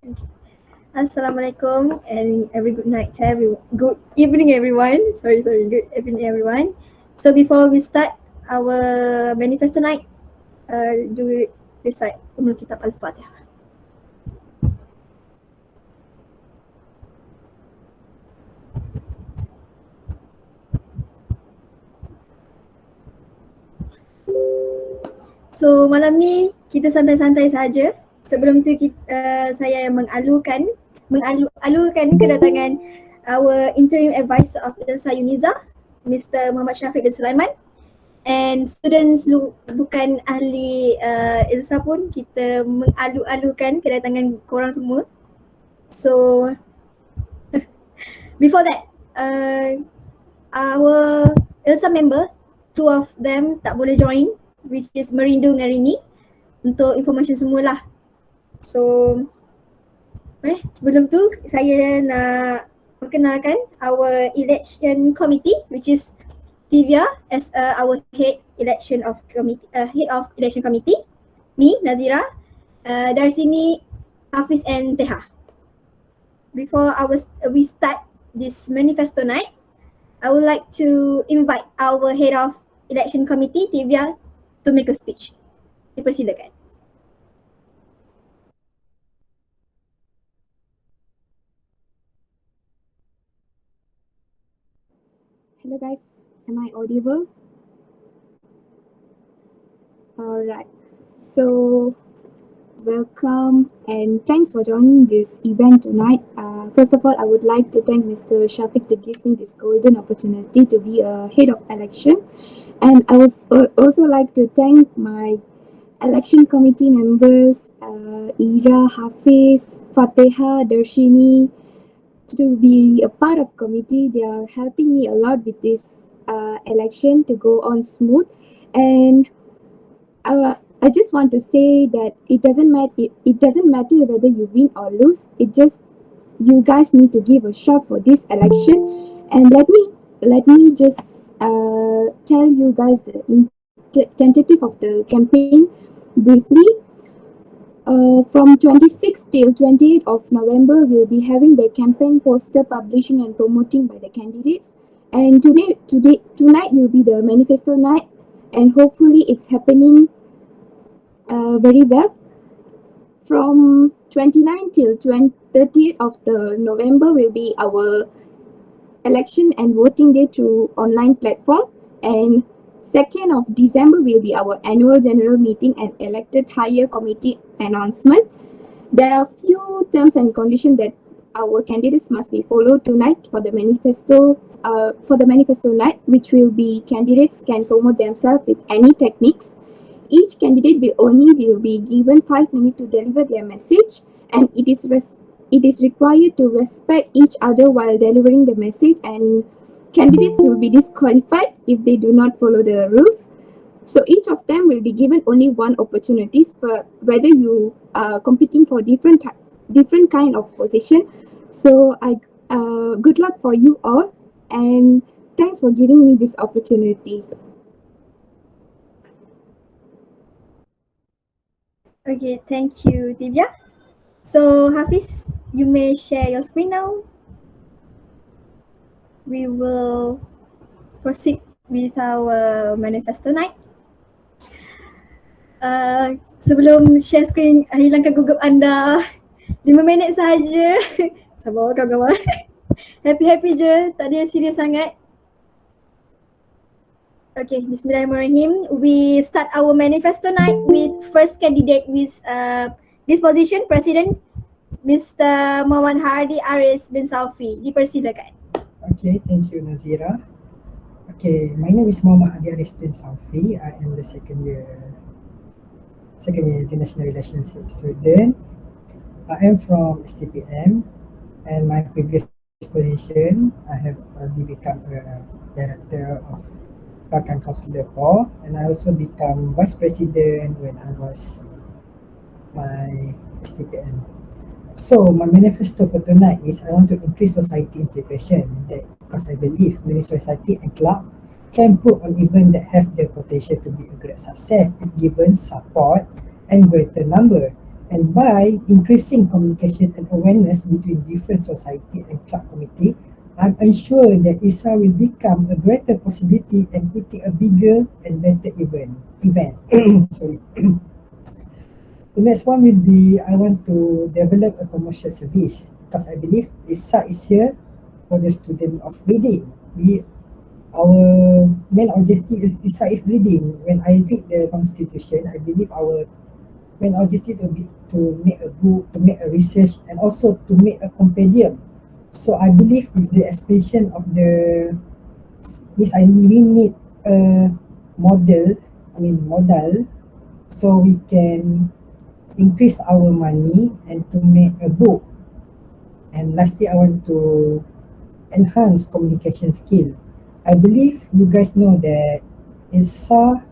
Okay. Assalamualaikum and every good night to everyone. Good evening, everyone. Sorry. Good evening, everyone. So before we start our manifesto night, do we recite Kitab Al-Fatihah. So malam ni kita santai-santai saja. Sebelum tu saya mengalu-alukan kedatangan our interim advisor of ILSA UniSZA, Mr. Muhammad Syafiq bin Sulaiman. And students bukan ahli ILSA pun kita mengalu-alukan kedatangan korang semua. So before that, our ILSA member, two of them tak boleh join, which is Merindu dengan Rini, untuk information semualah. So sebelum tu saya nak perkenalkan our election committee, which is Tivia as our head of election committee, me Nazira, dari sini Hafiz and Teha. Before we start this manifesto night, I would like to invite our head of election committee, Tivia, to make a speech. Dipersilakan. Hello guys, am I audible? Alright, so welcome and thanks for joining this event tonight. First of all, I would like to thank Mr. Shafiq to give me this golden opportunity to be a head of election, and I would also like to thank my election committee members, Ira, Hafiz, Fateha, Darshini, to be a part of committee. They are helping me a lot with this election to go on smooth, and I just want to say that it doesn't matter whether you win or lose. It just you guys need to give a shot for this election. And let me just tell you guys the tentative of the campaign briefly. From 26th till 28th of November, we'll be having the campaign poster publishing and promoting by the candidates. And tonight will be the manifesto night, and hopefully it's happening very well. From 29th till 30th of the November will be our election and voting day through online platform, and 2nd of December will be our annual general meeting and elected higher committee announcement. There are few terms and conditions that our candidates must be followed tonight for the manifesto night, which will be candidates can promote themselves with any techniques. Each candidate will be given 5 minutes to deliver their message, and it is required to respect each other while delivering the message, and candidates will be disqualified if they do not follow the rules. So each of them will be given only one opportunity for whether you are competing for different kind of position. So good luck for you all, and thanks for giving me this opportunity. Okay, thank you, Tivia. So Hafiz, you may share your screen now. We will proceed with our manifesto night. Sebelum share screen, hilangkan gugup anda. 5 minit sahaja. Sabar kawan-kawan. Happy-happy je, tak ada yang serius sangat. Okay, bismillahirrahmanirrahim. We start our manifesto night with first candidate with this position, President Mr. Muhammad Hardi Aris bin Saufi. Dipersilakan. Okay, thank you Nazira. Okay, my name is Muhammad Hardi Aris bin Saufi. I am the second year international relations student. I am from STPM, and my previous position I have become a director of Rakan Councillor 4, and I also become vice president when I was my STPM. So my manifesto for tonight is I want to increase society integration, because I believe many society and club can put on events that have the potential to be a great success if given support and greater number. And by increasing communication and awareness between different society and club committee, I'm unsure that ILSA will become a greater possibility and putting a bigger and better event. Sorry. The next one will be I want to develop a commercial service because I believe ILSA is here for the student of reading. Our main objective is ILSA is reading. When I read the constitution, I believe our main objective will be to make a book, to make a research, and also to make a compendium. So I believe with the expansion of the this, we need a model, so we can increase our money and to make a book. And lastly, I want to enhance communication skill. I believe you guys know that ILSA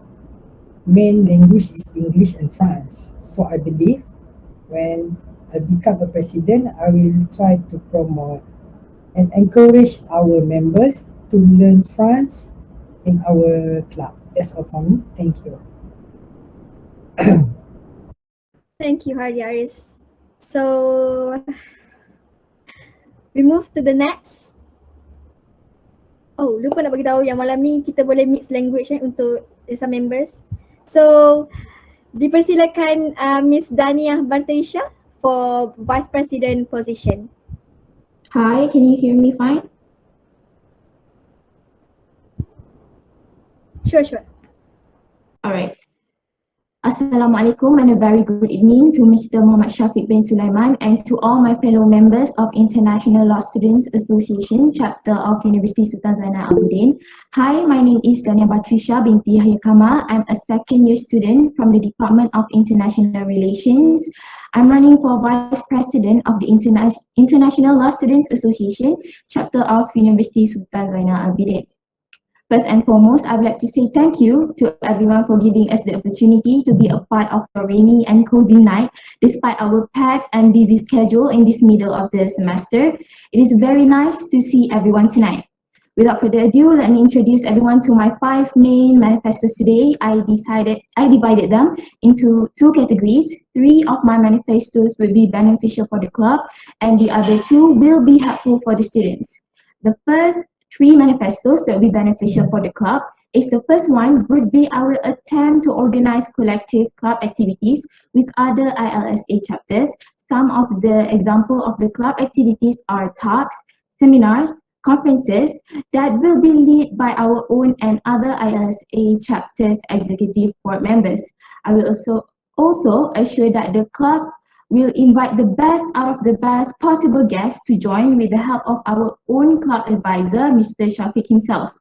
main language is English and France. So I believe when I become a president, I will try to promote and encourage our members to learn France in our club. That's all from me. Thank you. Thank you, Hardiaris. So we move to the next. Oh, lupa nak bagi tahu yang malam ni kita boleh mix language untuk ILSA members. So dipersilakan Miss Daniah Bartarisha for Vice President position. Hi, can you hear me fine? Sure. Alright. Assalamualaikum and a very good evening to Mr. Muhammad Shafiq bin Sulaiman and to all my fellow members of International Law Students Association, chapter of University Sultan Zainal Abidin. Hi, my name is Dania Batrisha binti Yahya Kamal. I'm a second year student from the Department of International Relations. I'm running for Vice President of the International Law Students Association, chapter of University Sultan Zainal Abidin. First and foremost, I would like to say thank you to everyone for giving us the opportunity to be a part of a rainy and cozy night despite our packed and busy schedule in this middle of the semester. It is very nice to see everyone tonight. Without further ado, let me introduce everyone to my 5 main manifestos today. I divided them into 2 categories. 3 of my manifestos will be beneficial for the club and the other 2 will be helpful for the students. The first 3 manifestos that will be beneficial for the club is the first one would be our attempt to organize collective club activities with other ILSA chapters. Some of the example of the club activities are talks, seminars, conferences that will be led by our own and other ILSA chapters executive board members. I will also assure that the club will invite the best out of the best possible guests to join with the help of our own club advisor, Mr. Shafiq himself.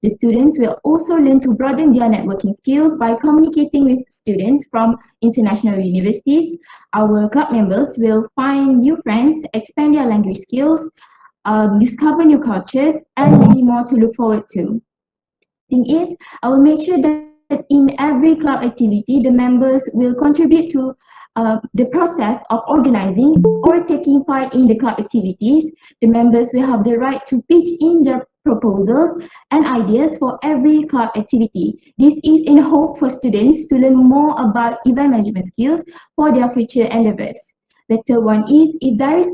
The students will also learn to broaden their networking skills by communicating with students from international universities. Our club members will find new friends, expand their language skills, discover new cultures, and many more to look forward to. Thing is, I will make sure that in every club activity, the members will contribute to the process of organizing or taking part in the club activities. The members will have the right to pitch in their proposals and ideas for every club activity. This is in hope for students to learn more about event management skills for their future endeavors. The third one is if there is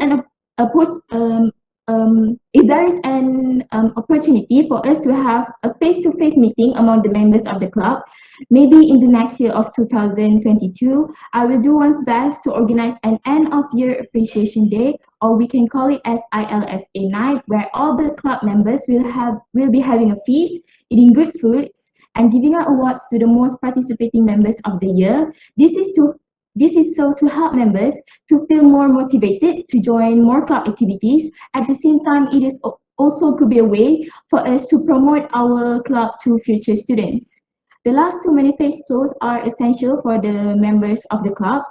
an opportunity for us to have a face-to-face meeting among the members of the club, maybe in the next year of 2022, I will do one's best to organize an end-of-year appreciation day, or we can call it as ILSA night, where all the club members will be having a feast, eating good foods, and giving out awards to the most participating members of the year. This is so to help members to feel more motivated to join more club activities. At the same time, it is also could be a way for us to promote our club to future students. The last 2 manifestos are essential for the members of the club.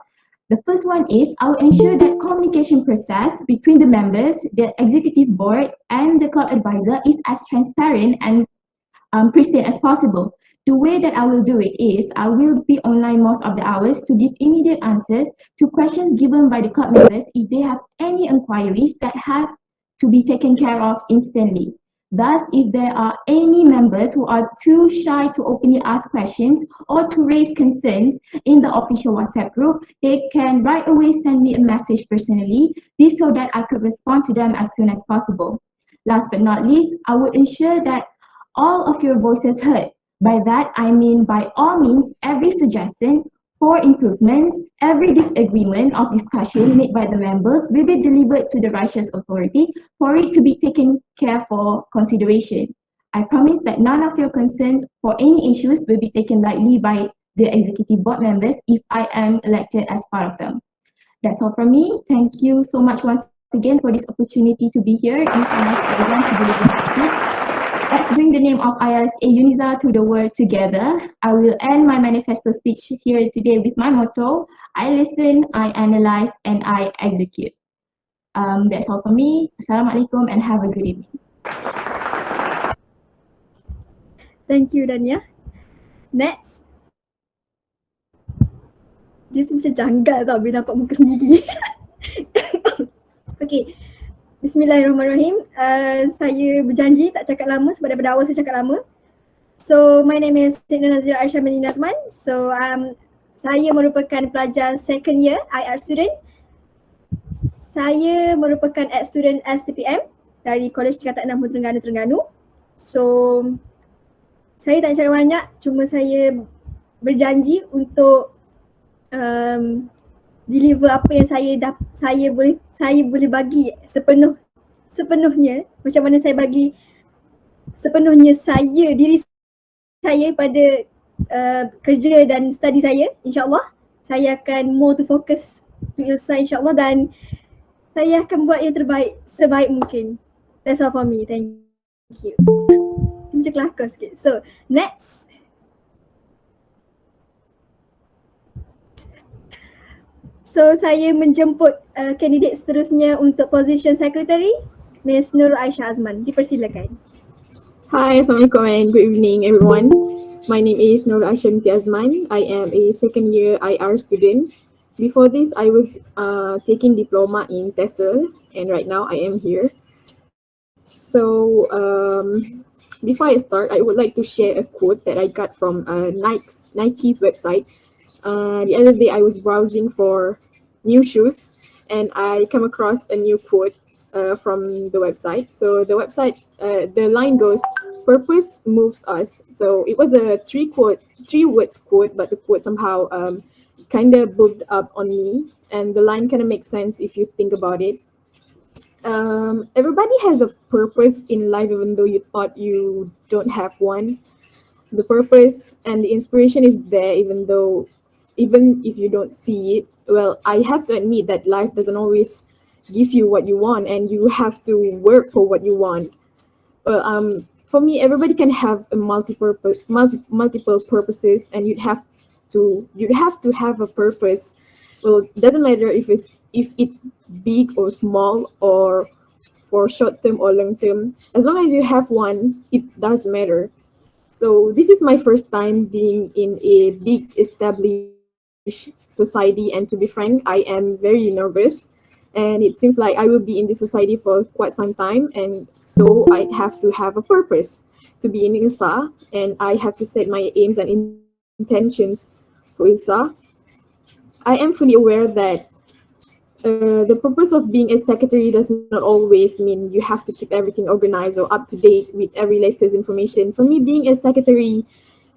The first one is I will ensure that communication process between the members, the executive board, and the club advisor is as transparent and pristine as possible. The way that I will do it is I will be online most of the hours to give immediate answers to questions given by the club members if they have any inquiries that have to be taken care of instantly. Thus, if there are any members who are too shy to openly ask questions or to raise concerns in the official WhatsApp group, they can right away send me a message personally, this so that I could respond to them as soon as possible. Last but not least, I would ensure that all of your voices heard. By that, I mean by all means, every suggestion for improvements, every disagreement or discussion made by the members will be delivered to the righteous authority for it to be taken care for consideration. I promise that none of your concerns for any issues will be taken lightly by the executive board members if I am elected as part of them. That's all from me. Thank you so much once again for this opportunity to be here in front of everyone to deliver my speech. Let's bring the name of ILSA UniSZA to the world together. I will end my manifesto speech here today with my motto: I listen, I analyze, and I execute. That's all from me. Assalamualaikum and have a good evening. Thank you, Dania. Next. Dia macam janggal tau bila nampak muka sendiri. Okay. Bismillahirrahmanirrahim. Saya berjanji tak cakap lama sebab daripada awal saya cakap lama. So, my name is Cik Nazira Aisyah Melina Azman. So, saya merupakan pelajar second year IR student. Saya merupakan ex student STPM dari Kolej Tingkatan 6 Terengganu. So, saya tak cakap banyak, cuma saya berjanji untuk deliver apa yang saya boleh bagi sepenuhnya, macam mana saya bagi sepenuhnya diri saya pada kerja dan study saya. InsyaAllah saya akan more to focus to ILSA insyaAllah, dan saya akan buat yang terbaik sebaik mungkin. That's all for me. Thank you. Macam kelakar sikit. So next. So saya menjemput kandidat seterusnya untuk position secretary, Ms. Nur Aisyah Azman. Dipersilakan. Hi, Assalamualaikum and good evening everyone. My name is Nur Aisyah Azman. I am a second year IR student. Before this, I was taking diploma in TESOL, and right now I am here. So before I start, I would like to share a quote that I got from Nike's website. The other day I was browsing for new shoes and I came across a new quote from the website. So the website, the line goes, "Purpose moves us." So it was a three words quote, but the quote somehow kind of built up on me, and the line kind of makes sense if you think about it. Everybody has a purpose in life, even though you thought you don't have one. The purpose and the inspiration is there, even if you don't see it. Well, I have to admit that life doesn't always give you what you want, and you have to work for what you want. For me, everybody can have a multiple purposes, and you'd have to have a purpose. Well, it doesn't matter if it's big or small, or for short term or long term. As long as you have one, it does matter. So this is my first time being in a big established society, and to be frank, I am very nervous, and it seems like I will be in this society for quite some time, and so I have to have a purpose to be in ILSA, and I have to set my aims and intentions for ILSA. I am fully aware that the purpose of being a secretary does not always mean you have to keep everything organized or up to date with every latest information. For me, being a secretary,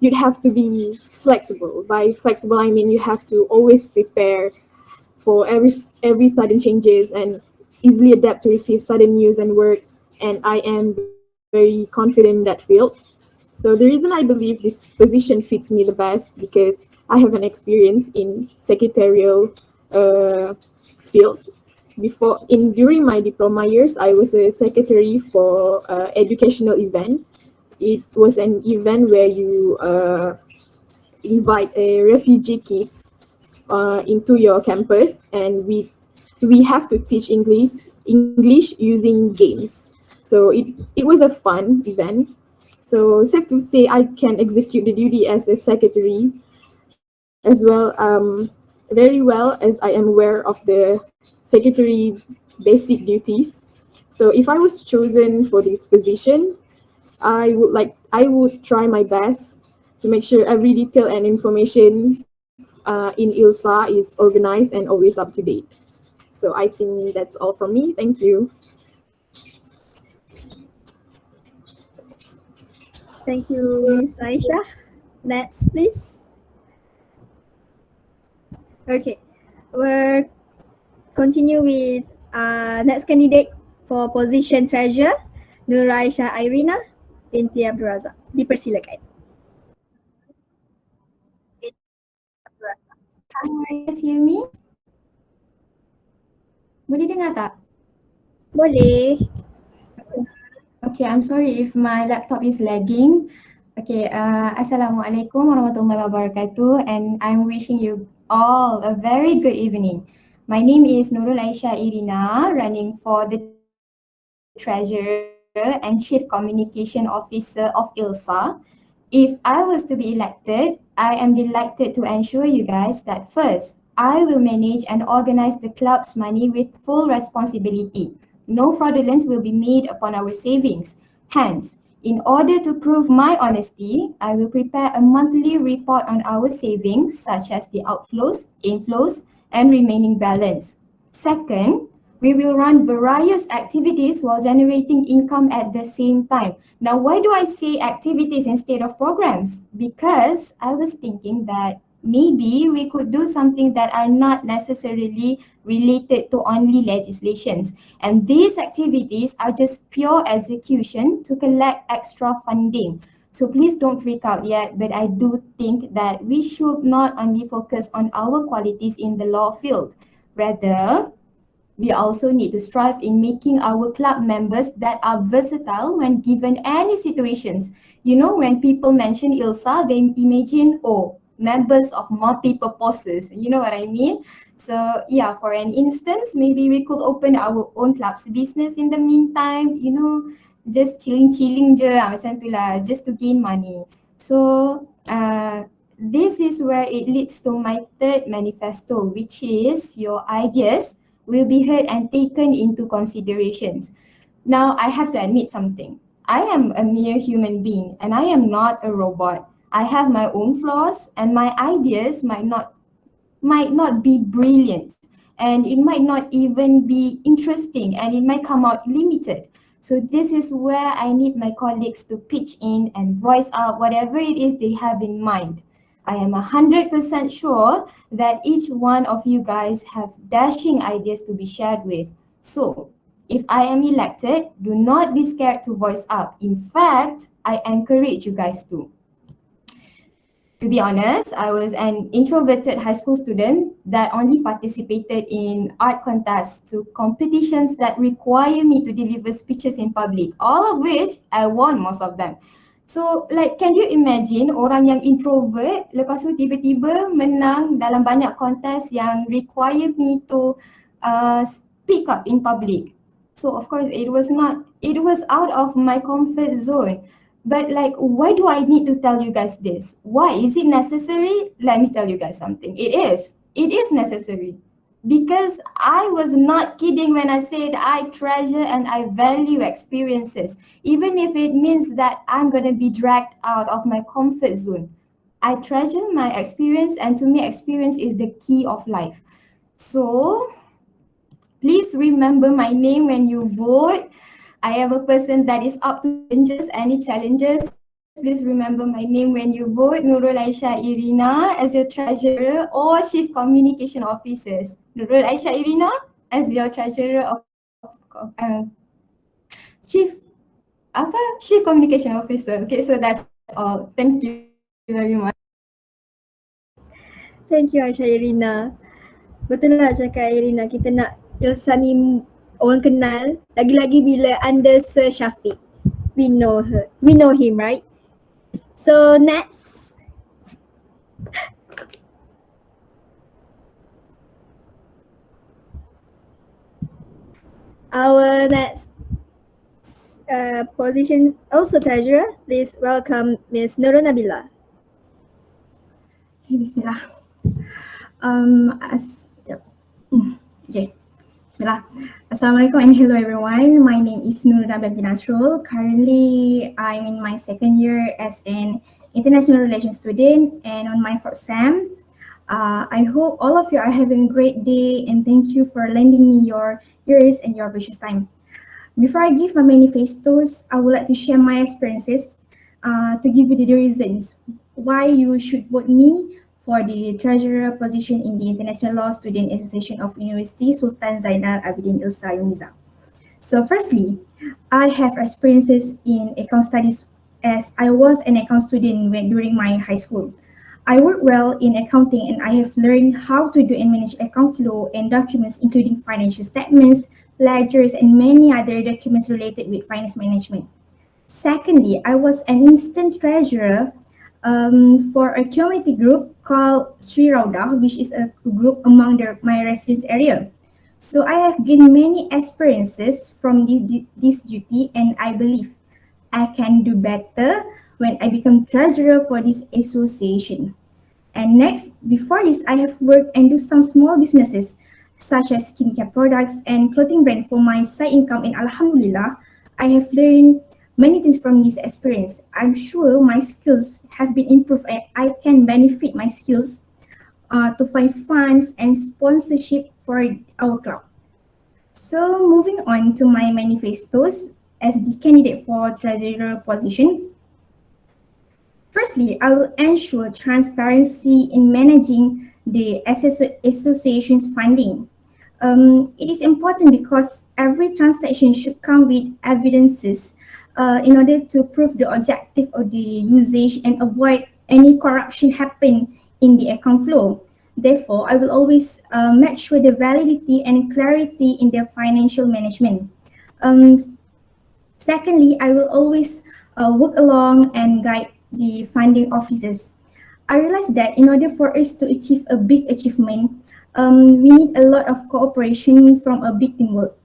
you'd have to be flexible. By flexible, I mean you have to always prepare for every sudden changes and easily adapt to receive sudden news and work. And I am very confident in that field. So the reason I believe this position fits me the best, because I have an experience in secretarial field. During my diploma years, I was a secretary for educational event. It was an event where you invite refugee kids into your campus, and we have to teach English using games. So it was a fun event. So safe to say I can execute the duty as a secretary as well, very well, as I am aware of the secretary basic duties. So if I was chosen for this position, I would try my best to make sure every detail and information in ILSA is organized and always up to date. So I think that's all from me. Thank you. Thank you, Miss Aisha. Next, please. Okay, we'll continue with next candidate for position treasurer, Nur Aisha Irina binti Abdul Razak. Dipersilakan. Hi, guys hear me? Boleh dengar tak? Boleh. Okay, I'm sorry if my laptop is lagging. Okay, Assalamualaikum warahmatullahi wabarakatuh, and I'm wishing you all a very good evening. My name is Nurul Aisyah Irina, running for the Treasurer and Chief Communication Officer of ILSA. If I was to be elected, I am delighted to ensure you guys that first, I will manage and organize the club's money with full responsibility. No fraudulence will be made upon our savings. Hence, in order to prove my honesty, I will prepare a monthly report on our savings, such as the outflows, inflows, and remaining balance. Second, we will run various activities while generating income at the same time. Now, why do I say activities instead of programs? Because I was thinking that maybe we could do something that are not necessarily related to only legislations. And these activities are just pure execution to collect extra funding. So please don't freak out yet, but I do think that we should not only focus on our qualities in the law field. Rather, we also need to strive in making our club members that are versatile when given any situations. You know, when people mention ILSA, they imagine, oh, members of multi-purposes. You know what I mean? So yeah, for an instance, maybe we could open our own club's business in the meantime, you know, just chilling je lah, macam tu lah, just to gain money. So this is where it leads to my third manifesto, which is your ideas will be heard and taken into considerations. Now, I have to admit something. I am a mere human being and I am not a robot. I have my own flaws and my ideas might not be brilliant and it might not even be interesting and it might come out limited. So this is where I need my colleagues to pitch in and voice out whatever it is they have in mind. I am 100% sure that each one of you guys have dashing ideas to be shared with. So, if I am elected, do not be scared to voice out. In fact, I encourage you guys to. To be honest, I was an introverted high school student that only participated in art contests to competitions that require me to deliver speeches in public, all of which I won most of them. So like, can you imagine orang yang introvert lepas tu tiba-tiba menang dalam banyak kontes yang require me to speak up in public. So of course it was out of my comfort zone. But like, why do I need to tell you guys this? Why? Is it necessary? Let me tell you guys something. It is necessary. Because I was not kidding when I said I treasure and I value experiences, even if it means that I'm going to be dragged out of my comfort zone. I treasure my experience, and to me, experience is the key of life. So, please remember my name when you vote. I am a person that is up to any challenges. Please remember my name when you vote, Nurul Aisyah Irina as your treasurer or chief communication officers. Nurul Aisyah Irina as your treasurer of chief communication officer. Okay, so that's all. Thank you very much. Thank you Aisyah Irina. Betul lah cakap Irina, kita nak ILSA ni orang kenal, lagi-lagi bila under Sir Syafiq. We know him, right? So next, our next position also treasurer. Please welcome Ms. Nurul Nabila. Okay, bismillah. Okay. Bismillah. Assalamualaikum and hello everyone. My name is Nuruna Binti Nasrul. Currently, I'm in my second year as an international relations student and on my fourth sem. I hope all of you are having a great day and thank you for lending me your ears and your precious time. Before I give my manifestos, I would like to share my experiences to give you the reasons why you should vote me for the treasurer position in the International Law Student Association of University Sultan Zainal Abidin ILSA UniSZA. So firstly, I have experiences in account studies as I was an account student during my high school. I work well in accounting and I have learned how to do and manage account flow and documents including financial statements, ledgers, and many other documents related with finance management. Secondly, I was an instant treasurer for a community group called Sri Rauda, which is a group among my residence area. So I have gained many experiences from this duty and I believe I can do better when I become treasurer for this association. And next, before this, I have worked and do some small businesses such as skincare products and clothing brand for my side income. And Alhamdulillah, I have learned many things from this experience. I'm sure my skills have been improved and I can benefit my skills to find funds and sponsorship for our club. So moving on to my manifestos as the candidate for treasurer position. Firstly, I will ensure transparency in managing the association's funding. It is important because every transaction should come with evidences in order to prove the objective of the usage and avoid any corruption happen in the account flow. Therefore, I will always make sure the validity and clarity in their financial management. Um, Secondly, I will always work along and guide the funding officers. I realized that in order for us to achieve a big achievement, we need a lot of cooperation from a big teamwork.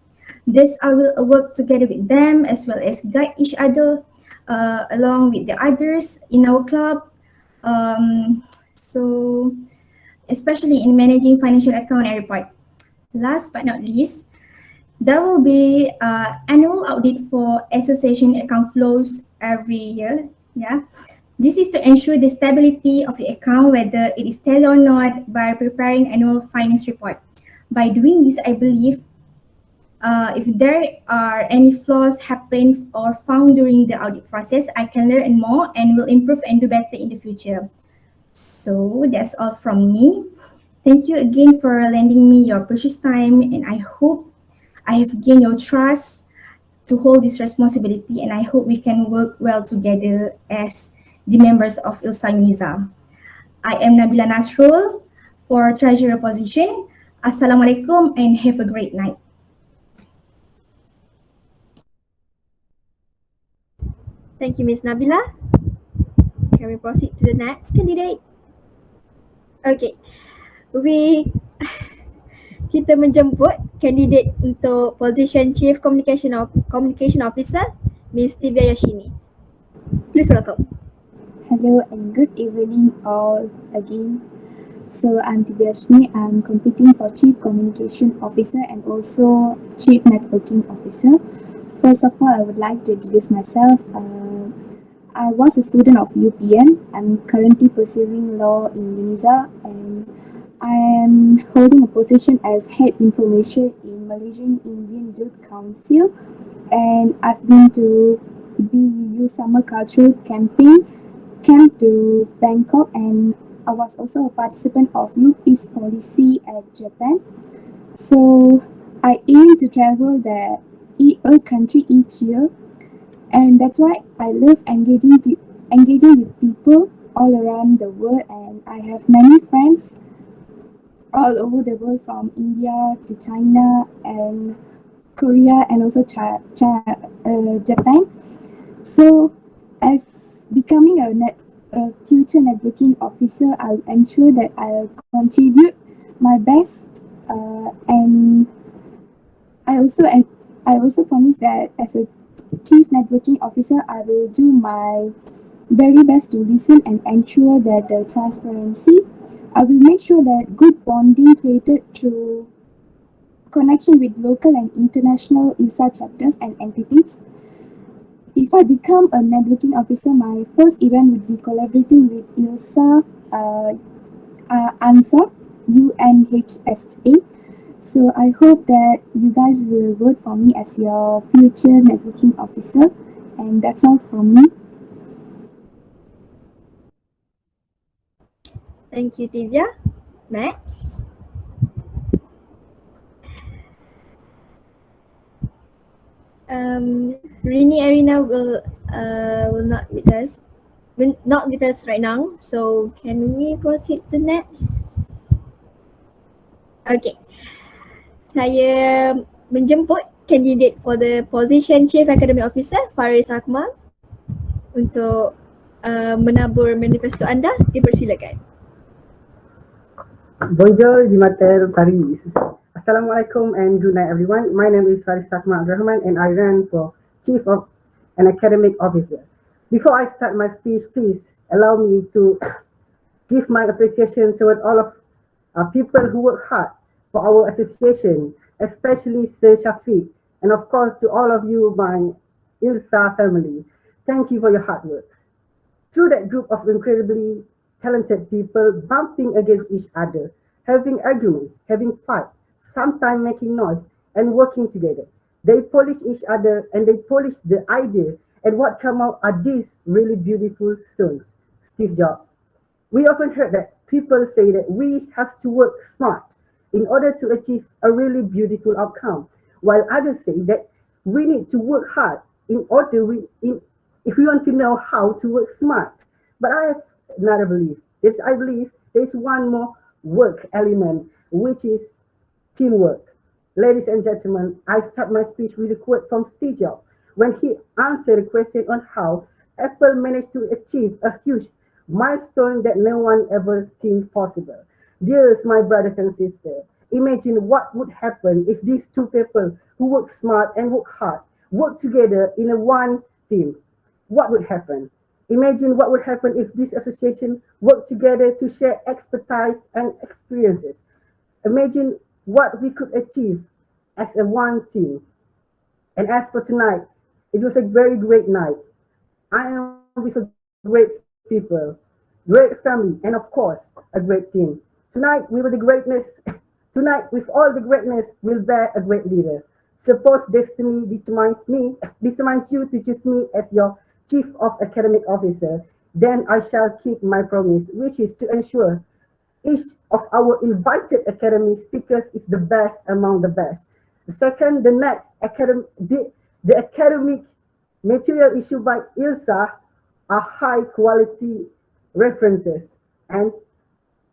Thus, I will work together with them as well as guide each other along with the others in our club. So, especially in managing financial account and report. Last but not least, there will be annual audit for association account flows every year. Yeah, this is to ensure the stability of the account, whether it is stable or not, by preparing annual finance report. By doing this, I believe if there are any flaws happen or found during the audit process, I can learn more and will improve and do better in the future. So that's all from me. Thank you again for lending me your precious time, and I hope I have gained your trust to hold this responsibility, and I hope we can work well together as the members of ILSA UniSZA. I am Nabila Nasrul for treasurer position. Assalamualaikum and have a great night. Thank you, Miss Nabila. Can we proceed to the next candidate? Okay, kita menjemput candidate untuk position Chief Communication Officer, Miss Divya Yashini. Please welcome. Hello and good evening all again. So I'm Tibyashni. I'm competing for Chief Communication Officer and also Chief Networking Officer. First of all, I would like to introduce myself. I was a student of UPM. I'm currently pursuing law in UniSZA and I am holding a position as Head Information in Malaysian Indian Youth Council, and I've been to BUU Summer Cultural Camp to Bangkok, and I was also a participant of Look East Policy at Japan. So I aim to travel a country each year, and that's why I love engaging with people all around the world, and I have many friends all over the world from India to China and Korea and also Japan. So as becoming a future networking officer, I'll ensure that I'll contribute my best and I also promise that as a chief networking officer, I will do my very best to listen and ensure that the transparency. I will make sure that good bonding created through connection with local and international ILSA chapters and entities. If I become a networking officer, my first event would be collaborating with ILSA UNSZA, UNHSA. So I hope that you guys will vote for me as your future networking officer. And that's all from me. Thank you, Divya. Next. Rini Arina will not with us. Not with us right now. So can we proceed to next? Okay. Saya menjemput candidate for the position Chief Academic Officer Faris Akmal untuk menabur manifesto anda. Dipersilakan. Bonjour, Jimater Paris. Assalamualaikum and good night, everyone. My name is Faris Akmal Abdurrahman and I ran for Chief of an Academic Officer. Before I start my speech, please allow me to give my appreciation toward all of people who work hard for our association, especially Sir Shafiq, and of course to all of you, my ILSA family. Thank you for your hard work. Through that group of incredibly talented people bumping against each other, having arguments, having fight, sometimes making noise, and working together. They polish each other and they polish the idea, and what come out are these really beautiful stones. Steve Jobs. We often heard that people say that we have to work smart in order to achieve a really beautiful outcome, while others say that we need to work hard in order if we want to know how to work smart. But I have another belief. Yes, I believe there's one more work element, which is teamwork. Ladies and gentlemen, I start my speech with a quote from Steve Jobs when he answered a question on how Apple managed to achieve a huge milestone that no one ever think possible. Dears, my brothers and sisters, imagine what would happen if these two people who work smart and work hard work together in a one team. What would happen? Imagine what would happen if this association worked together to share expertise and experiences. Imagine what we could achieve as a one team. And as for tonight, it was a very great night. I am with a great people, great family, and of course, a great team. Tonight, we were the greatness. Tonight, with all the greatness, we'll bear a great leader. Suppose destiny determines you to choose me as your Chief of Academic Officer, then I shall keep my promise, which is to ensure each of our invited academic speakers is the best among the best. Second, the academic material issued by ILSA are high quality references, and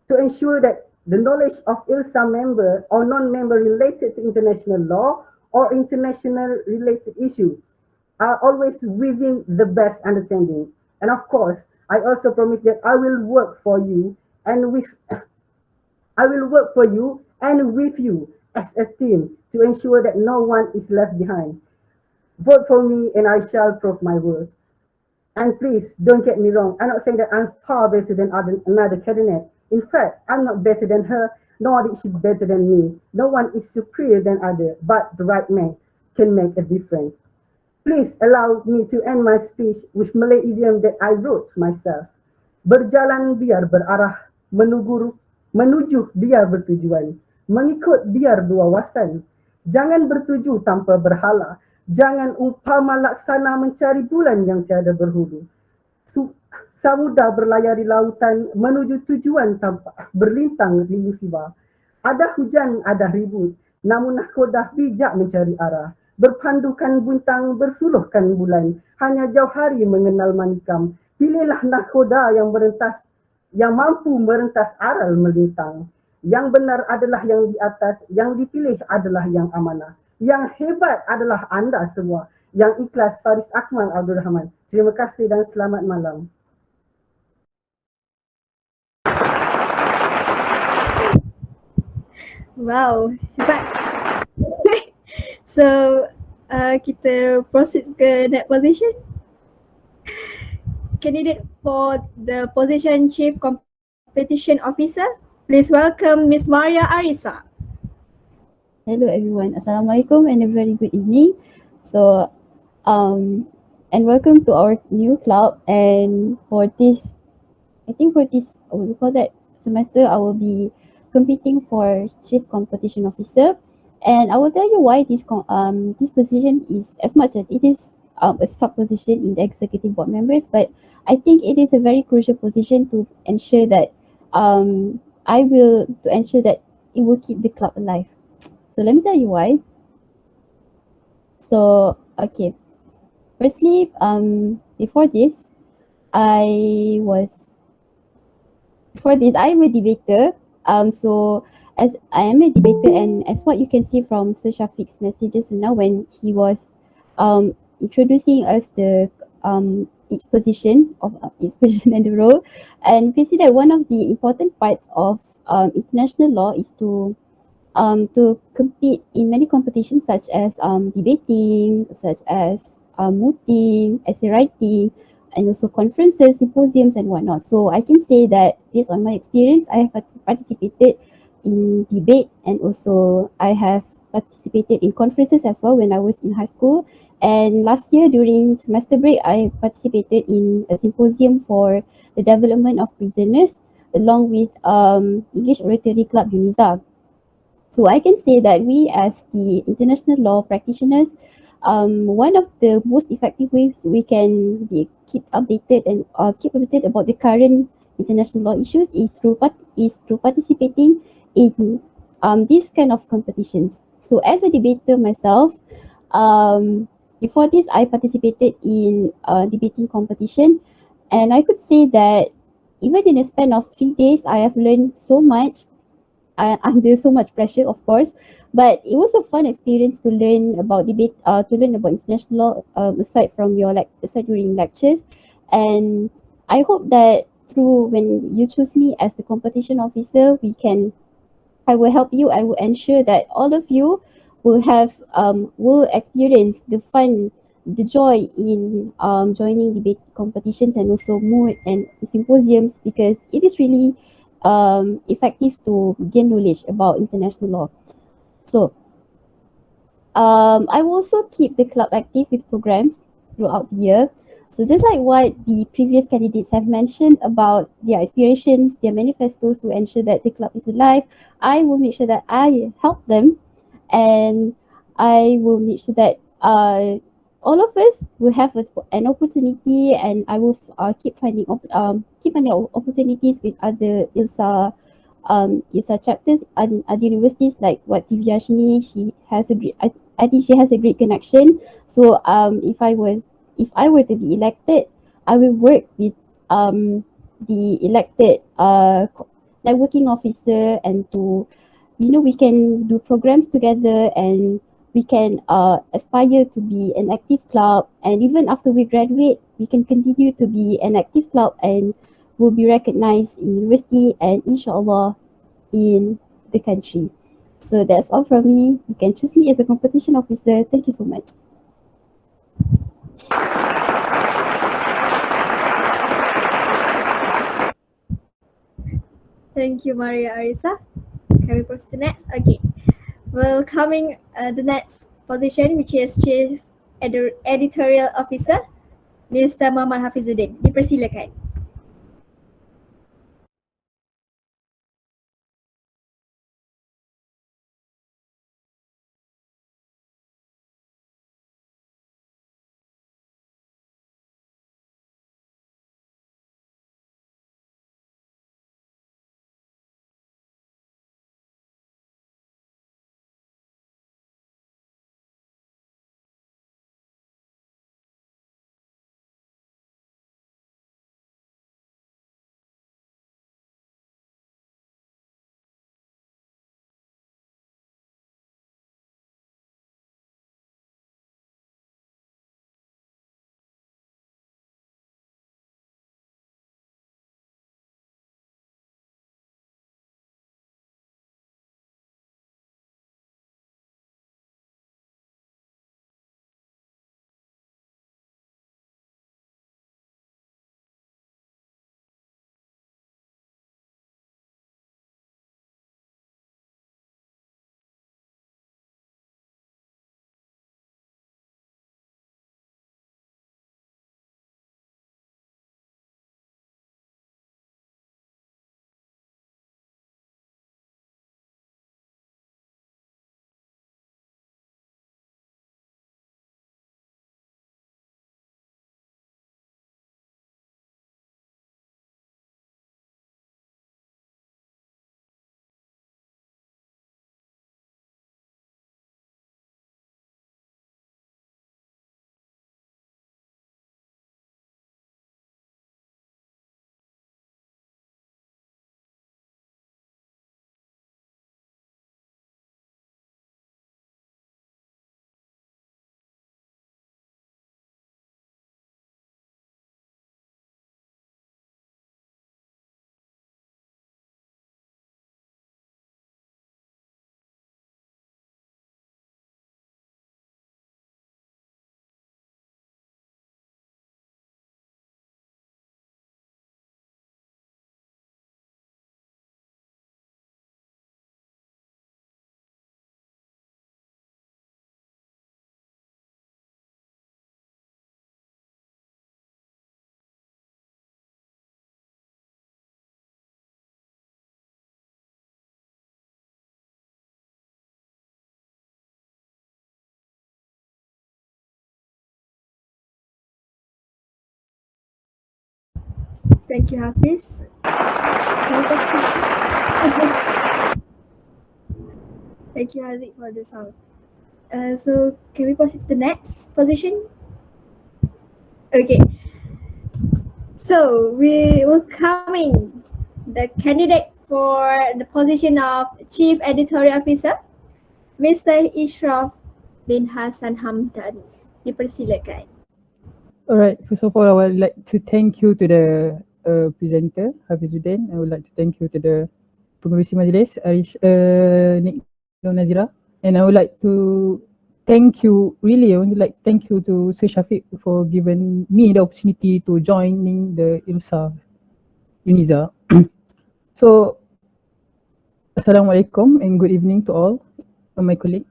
to ensure that the knowledge of ILSA member or non-member related to international law or international related issue are always within the best understanding. And of course, I also promise that I will work for you and with you as a team to ensure that no one is left behind. Vote for me and I shall prove my worth. And please don't get me wrong, I'm not saying that I'm far better than another candidate. In fact, I'm not better than her, nor is she better than me. No one is superior than other, but the right man can make a difference. Please allow me to end my speech with Malay idiom that I wrote myself. Berjalan biar berarah, menuju biar bertujuan, mengikut biar berwawasan. Jangan bertuju tanpa berhala, jangan umpama laksana mencari bulan yang tiada berhulu. Samudra berlayar di lautan menuju tujuan tanpa berlintang di musibah. Ada hujan, ada ribut, namun nahkoda bijak mencari arah. Berpandukan buntang, bersuluhkan bulan, hanya jauh hari mengenal manikam. Pilihlah nahkoda yang mampu merentas aral melintang. Yang benar adalah yang di atas, yang dipilih adalah yang amanah. Yang hebat adalah anda semua. Yang ikhlas, Faris Akmal Abdurrahman. Terima kasih dan selamat malam. Wow, hebat. So, kita proceed ke next position. Candidate for the position Chief Competition Officer, please welcome Miss Maria Arisa. Hello everyone. Assalamualaikum and a very good evening. So and welcome to our new club, and for this I think for this what we call that semester I will be competing for chief competition officer, and I will tell you why this position is, as much as it is a sub position in the executive board members, but I think it is a very crucial position to ensure that to ensure that it will keep the club alive. So let me tell you why. So okay, firstly, before this, I was I'm a debater. So as I am a debater, and as what you can see from Sir Shafiq's messages now, when he was introducing us the each position of each position and the role, and you can see that one of the important parts of international law is to compete in many competitions such as debating, such as mooting, essay writing, and also conferences, symposiums, and whatnot. So I can say that based on my experience, I have participated in debate, and also I have participated in conferences as well when I was in high school. And last year during semester break, I participated in a symposium for the development of prisoners along with English Oratory Club UniSZA. So I can say that we, as the international law practitioners, one of the most effective ways we can keep updated and keep updated about the current international law issues is through participating in these kind of competitions. So as a debater myself, before this I participated in a debating competition, and I could say that even in a span of 3 days, I have learned so much under so much pressure, of course. But it was a fun experience to learn about debate, to learn about international law, aside during lectures. And I hope that through when you choose me as the competition officer, I will help you. I will ensure that all of you will experience the fun, the joy in joining debate competitions and also moot and symposiums, because it is really effective to gain knowledge about international law. So I will also keep the club active with programs throughout the year. So just like what the previous candidates have mentioned about their aspirations, their manifestos to ensure that the club is alive, I will make sure that I help them, and I will make sure that all of us will have an opportunity, and I will keep finding opportunities with other ILSA chapters at other universities, like what Divyashini, I think she has a great connection. So if I were to be elected, I will work with the elected networking officer, and to we can do programs together, and we can aspire to be an active club, and even after we graduate we can continue to be an active club and will be recognized in university and inshallah in the country. So that's all from me. You can choose me as a competition officer. Thank you so much. Thank you, Maria Arisa. Can we proceed to next? Okay. Welcoming the next position, which is Chief Editorial Officer, Mr. Muhammad Hafizuddin. Dipersilakan. Thank you, Hafiz. Thank you, Haziq, for the sound. So can we proceed to the next position? Okay. So we will coming the candidate for the position of Chief Editorial Officer, Mr. Ishraf bin Hassan Hamdan. Dipersilakan. Alright, first of all, I would like to thank you to the presenter, Hafizuddin. I would like to thank you to the pengurusi majlis, Nik Nazira. And I would like to thank you, really, I would like to thank you to Sir Shafiq for giving me the opportunity to joining the ILSA UniSZA. So, Assalamualaikum and good evening to all my colleagues.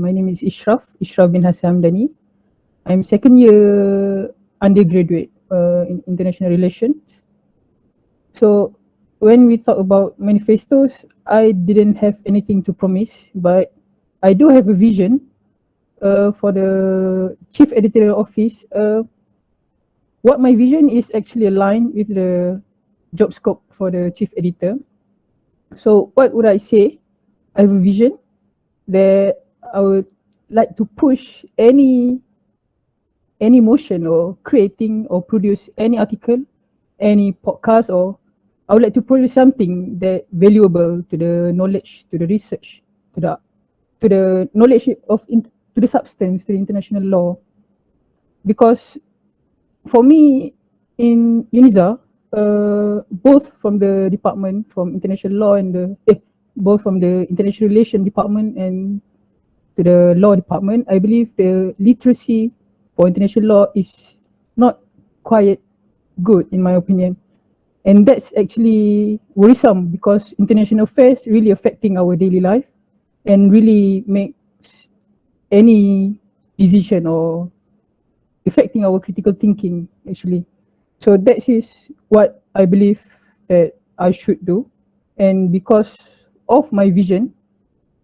My name is Ishraf bin Hassan Hamdani. I'm second year undergraduate in international relations. So when we talk about manifestos, I didn't have anything to promise, but I do have a vision for the chief editorial office. What my vision is actually aligned with the job scope for the chief editor. So what would I say? I have a vision that I would like to push any motion or creating or produce any article, any podcast, or I would like to produce something that valuable to the knowledge, to the research, to the knowledge of to the substance, to the international law. Because for me in UniSZA, both from the department from international law and both from the international relation department and to the law department, I believe the literacy for international law is not quite good in my opinion. And that's actually worrisome because international affairs really affecting our daily life and really makes any decision or affecting our critical thinking actually. So that is what I believe that I should do. And because of my vision,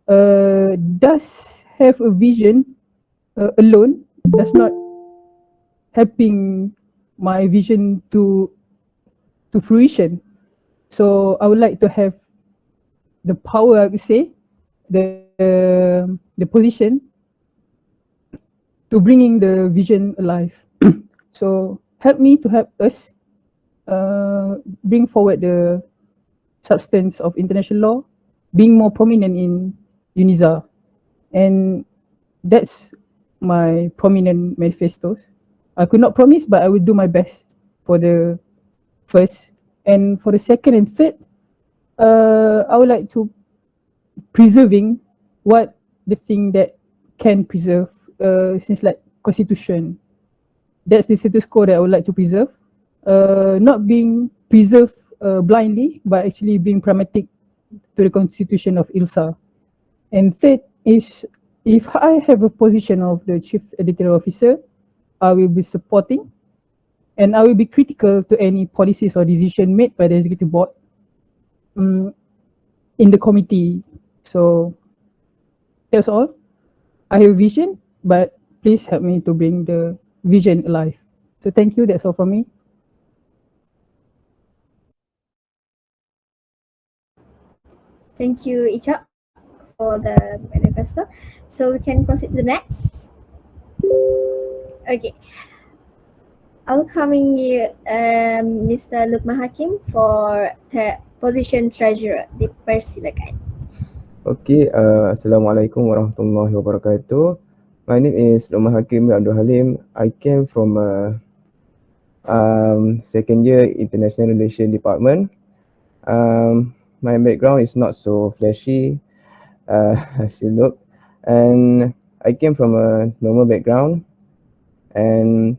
does have a vision alone does not helping my vision to fruition. So I would like to have the power, I would say, the position to bringing the vision alive. So help me to help us bring forward the substance of international law, being more prominent in UniSZA. And that's my prominent manifestos. I could not promise, but I will do my best for the first. And for the second and third, I would like to preserving what the thing that can preserve since like constitution. That's the status quo that I would like to preserve. Not being preserved blindly, but actually being pragmatic to the constitution of ILSA. And third is, if I have a position of the chief editorial officer, I will be supporting and I will be critical to any policies or decision made by the executive board in the committee. So that's all. I have a vision, but please help me to bring the vision alive. So thank you. That's all from me. Thank you, Ichak, for the manifesto. So we can proceed to the next. Okay. Welcoming you, Mr. Lukman Hakim for position treasurer. Dipersilakan. Okay, Assalamualaikum warahmatullahi wabarakatuh. My name is Lukman Hakim Abdul Halim. I came from second year International Relations Department. My background is not so flashy as you look, and I came from a normal background and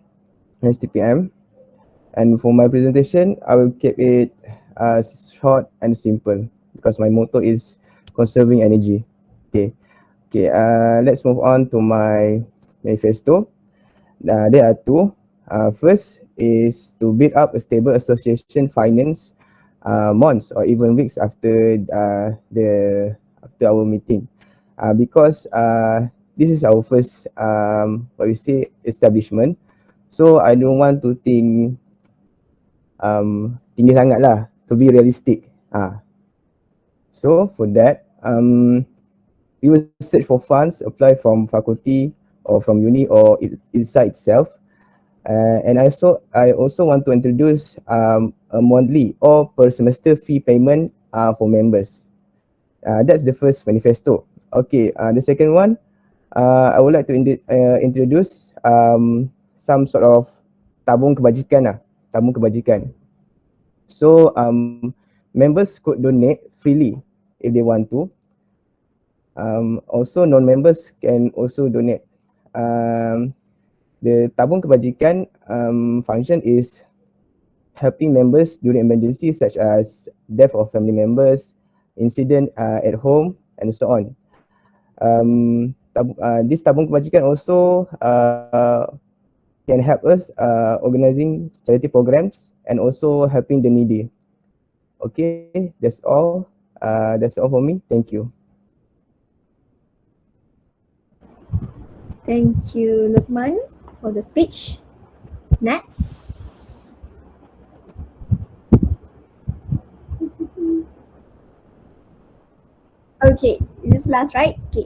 STPM. And for my presentation, I will keep it short and simple because my motto is conserving energy. Okay. Let's move on to my manifesto. There are two. First is to build up a stable association finance months or even weeks after our meeting, because this is our first establishment. So I don't want to think tinggi sangat lah, to be realistic. So for that, we will search for funds, apply from faculty or from uni or ILSA itself. And I also want to introduce a monthly or per semester fee payment for members. That's the first manifesto. Okay, the second one, I would like to introduce some sort of tabung kebajikan. So members could donate freely if they want to. Also non-members can also donate. The tabung kebajikan function is helping members during emergencies such as death of family members, incident at home, and so on. This tabung kebajikan also can help us organizing charity programs and also helping the needy. Okay, that's all. That's all for me. Thank you. Thank you, Lukman, for the speech. Next. Okay, this is last, right? Okay.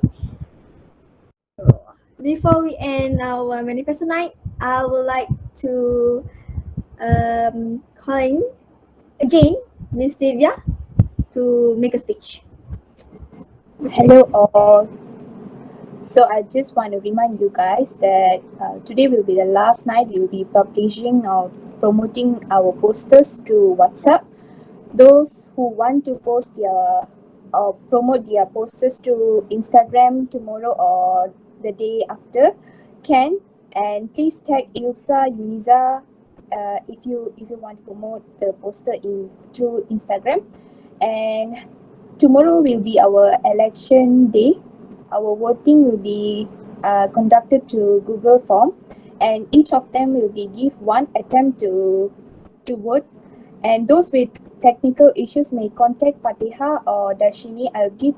Before we end our manifesto night, I would like to call in again Miss Divya to make a speech. Hello all. So I just want to remind you guys that today will be the last night we will be publishing or promoting our posters to WhatsApp. Those who want to post their or promote their posters to Instagram tomorrow or the day after can, and please tag ILSA UniSZA if you want to promote the poster through Instagram. And tomorrow will be our election day. Our voting will be conducted to Google form, and each of them will be give one attempt to vote. And those with technical issues may contact Fatiha or Darshini. I'll give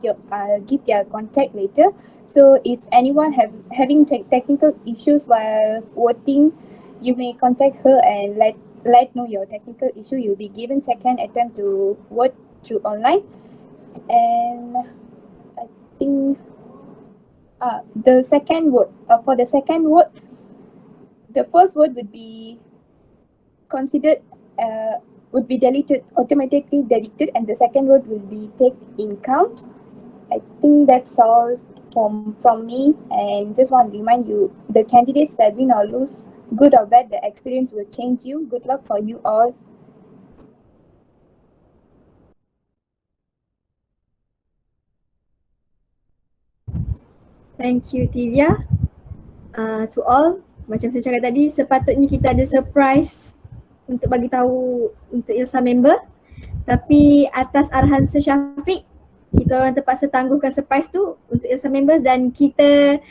their contact later. So if anyone having technical issues while voting, you may contact her and let know your technical issue. You'll be given second attempt to vote through online. And I think the second vote, for the second vote, the first vote would be considered would be automatically deleted, and the second vote will be taken in count. I think that's all from me, and just want to remind you, the candidates that win or lose, good or bad, the experience will change you. Good luck for you all. Thank you, Divya. To all, macam saya cakap tadi, sepatutnya kita ada surprise untuk bagi tahu untuk ILSA member. Tapi atas arahan Sir Syafiq, kita orang terpaksa tangguhkan surprise tu untuk ILSA members, dan kita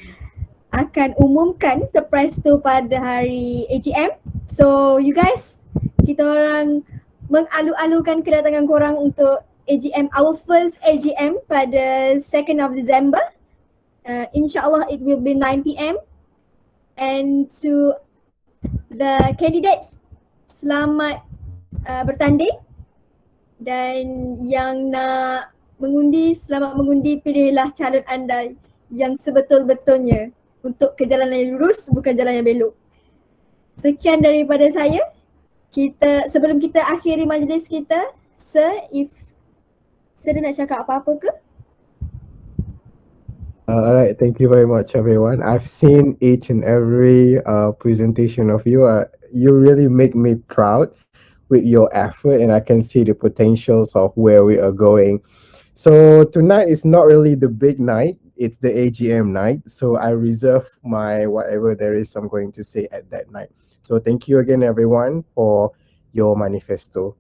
akan umumkan surprise tu pada hari AGM. So you guys, kita orang mengalu-alukan kedatangan korang untuk AGM, our first AGM pada 2nd of December. InsyaAllah it will be 9 PM. And to the candidates, selamat bertanding. Dan yang nak mengundi, selamat mengundi. Pilihlah calon anda yang sebetul-betulnya untuk ke jalan yang lurus, bukan jalan yang belok. Sekian daripada saya. Sebelum kita akhiri majlis kita, Sir, if Sir nak cakap apa-apa ke? All right, thank you very much, everyone. I've seen each and every presentation of you. You really make me proud with your effort, and I can see the potentials of where we are going. So tonight is not really the big night, it's the AGM night. So I reserve my whatever there is I'm going to say at that night. So thank you again, everyone, for your manifesto.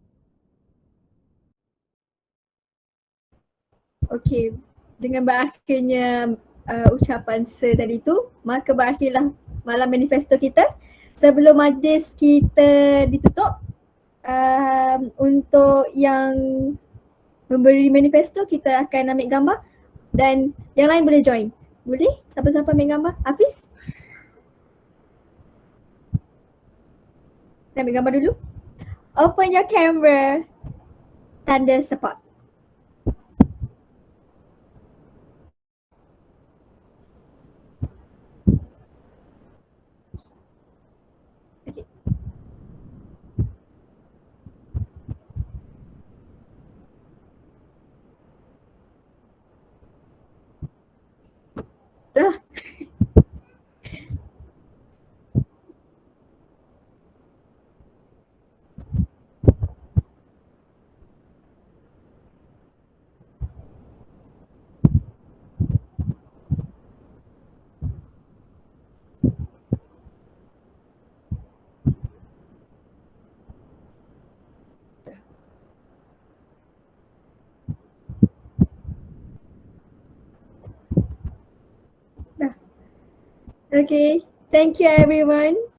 Okay, dengan berakhirnya ucapan Sir tadi tu, maka berakhirlah malam manifesto kita. Sebelum majlis kita ditutup, untuk yang memberi manifesto, kita akan ambil gambar dan yang lain boleh join. Boleh? Siapa-siapa ambil gambar? Hafiz? Kita ambil gambar dulu. Open your camera. Tanda support. Okay. Dah. Dah. Okay. Thank you everyone.